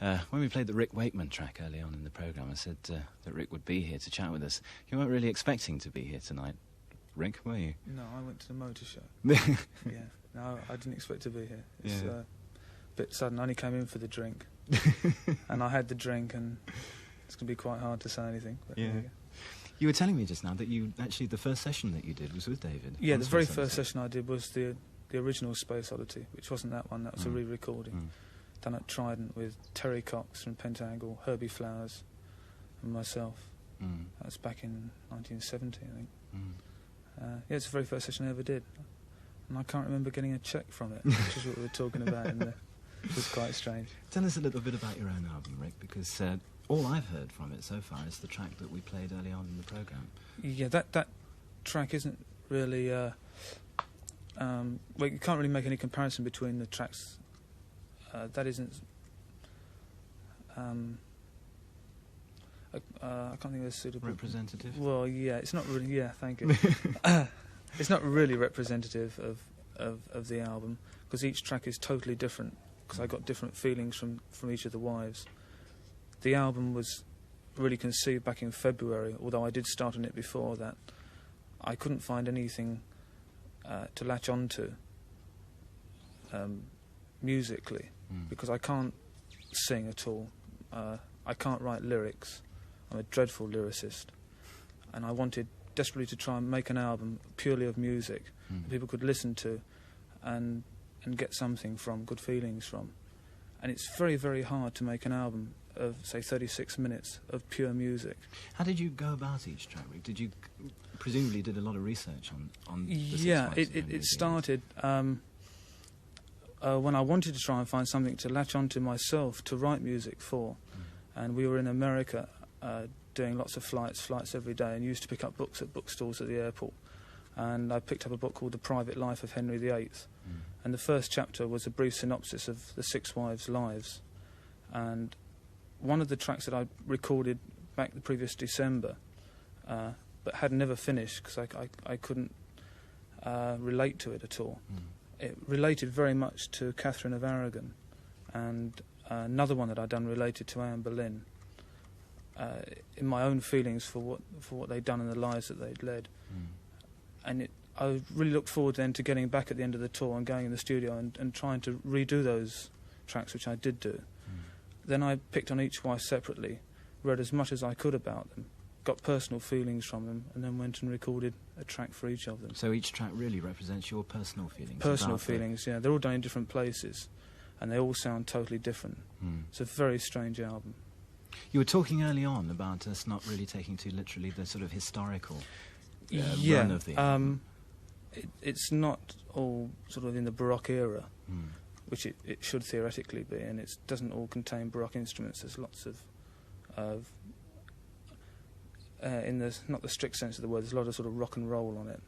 When we played the Wakeman track early on in the programme, I said that Rick would be here to chat with us. You weren't really expecting to be here tonight, Rick, were you? No, I went to the motor show. Yeah, no, I didn't expect to be here. It's a bit sudden. I only came in for the drink, and I had the drink, and it's going to be quite hard to say anything. But yeah. You were telling me just now that the first session that you did was with David. Yeah, the very first session I did was the original Space Oddity, which wasn't that one, that was a re-recording. Done at Trident with Terry Cox from Pentangle, Herbie Flowers, and myself. That was back in 1970, I think. Yeah, it's the very first session I ever did. And I can't remember getting a cheque from it, which is what we were talking about, and it was quite strange. Tell us a little bit about your own album, Rick, because all I've heard from it so far is the track that we played early on in the programme. Yeah, that track isn't really... well, you can't really make any comparison between the tracks. That isn't... I can't think of a suitable... Representative? Well, yeah, it's not really... Yeah, thank you. It's not really representative of the album, because each track is totally different, because I got different feelings from each of the wives. The album was really conceived back in February, although I did start on it before that. I couldn't find anything to latch onto musically, because I can't sing at all. I can't write lyrics. I'm a dreadful lyricist, and I wanted desperately to try and make an album purely of music that people could listen to and get something from, good feelings from. And it's very, very hard to make an album of, say, 36 minutes of pure music. How did you go about each track, Rick? Did you presumably did a lot of research on the Yeah, it started when I wanted to try and find something to latch onto myself to write music for. And we were in America doing lots of flights every day, and used to pick up books at bookstores at the airport. And I picked up a book called The Private Life of Henry VIII. And the first chapter was a brief synopsis of the six wives' lives. And one of the tracks that I recorded back the previous December, but had never finished because I couldn't relate to it at all. It related very much to Catherine of Aragon, and another one that I'd done related to Anne Boleyn, in my own feelings for what they'd done and the lives that they'd led. And I really looked forward then to getting back at the end of the tour and going in the studio and trying to redo those tracks, which I did do. Then I picked on each wife separately, read as much as I could about them, got personal feelings from them, and then went and recorded a track for each of them. So each track really represents your personal feelings? Personal feelings, yeah. They're all done in different places, and they all sound totally different. It's a very strange album. You were talking early on about us not really taking too literally the sort of historical run of the album. It's not all sort of in the Baroque era, which it should theoretically be, and it doesn't all contain Baroque instruments. There's lots of in the not the strict sense of the word, there's a lot of sort of rock and roll on it,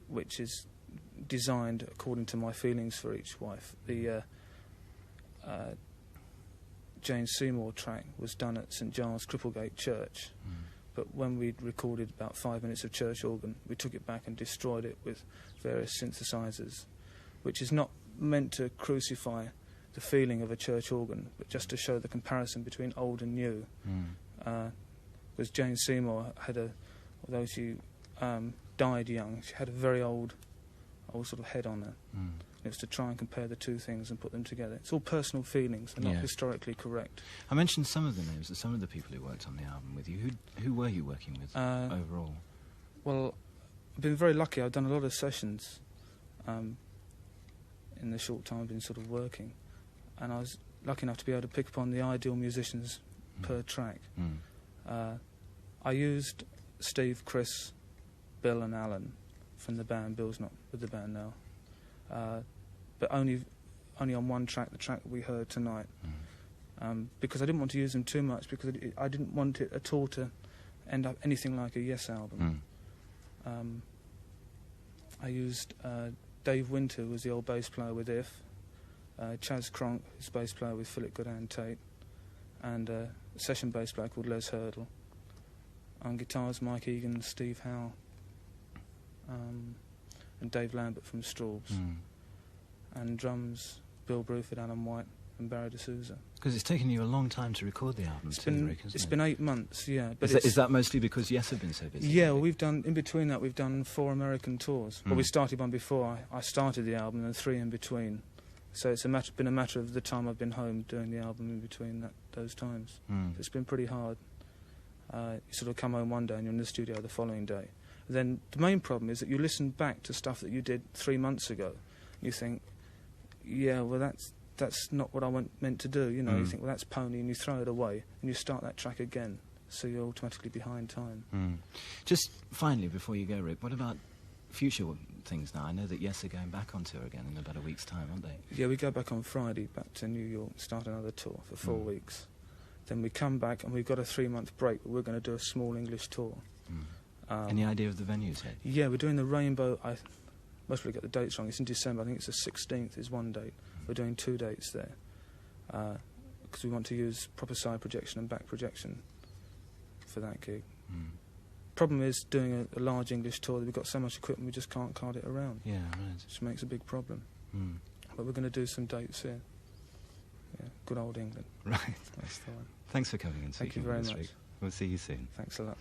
which is designed according to my feelings for each wife. The Jane Seymour track was done at St Giles Cripplegate Church, but when we'd recorded about 5 minutes of church organ, we took it back and destroyed it with various synthesizers, which is not meant to crucify the feeling of a church organ, but just to show the comparison between old and new. Because Jane Seymour had although she died young, she had a very old sort of head on her. It was to try and compare the two things and put them together. It's all personal feelings, they're not historically correct. I mentioned some of the names of some of the people who worked on the album with you. Who were you working with overall? Well, I've been very lucky. I've done a lot of sessions in the short time I've been sort of working, and I was lucky enough to be able to pick upon the ideal musicians per track. I used Steve, Chris, Bill and Alan from the band. Bill's not with the band now. But only on one track, the track we heard tonight, because I didn't want to use them too much, because I didn't want it at all to end up anything like a Yes album. I used Dave Winter, who was the old bass player with If, Chaz Cronk, who's bass player with Philip Goodhand Tate, and a session bass player called Les Hurdle. On guitars, Mike Egan, Steve Howe, and Dave Lambert from Straubs. And drums, Bill Bruford, Alan White, and Barry D'Souza. Because it's taken you a long time to record the album, Rick, hasn't It's it? been 8 months, yeah. But Is that mostly because Yes have been so busy? Yeah, well, in between that, we've done 4 American tours. Well, we Mm. started one before I started the album, and 3 in between. So it's been a matter of the time I've been home doing the album in between those times. Mm. It's been pretty hard. You sort of come home one day and you're in the studio the following day. Then the main problem is that you listen back to stuff that you did 3 months ago. You think, yeah, well, that's not what I meant to do. You know, you think, well, that's pony, and you throw it away, and you start that track again. So you're automatically behind time. Mm. Just finally, before you go, Rick, what about future things now? I know that Yes are going back on tour again in about a week's time, aren't they? Yeah, we go back on Friday, back to New York, start another tour for 4 weeks. Then we come back, and we've got a 3-month break, but we're going to do a small English tour. Mm. Any idea of the venues yet? Yeah, we're doing the Rainbow. I must really get the dates wrong. It's in December. I think it's the 16th is one date. We're doing 2 dates there because we want to use proper side projection and back projection for that gig. Mm. Problem is doing a large English tour that we've got so much equipment we just can't cart it around. Yeah, right. Which makes a big problem. Mm. But we're going to do some dates here. Yeah, good old England. Right. That's the one. Thanks for coming and Thank you speaking very with us, much. Rick. We'll see you soon. Thanks a lot.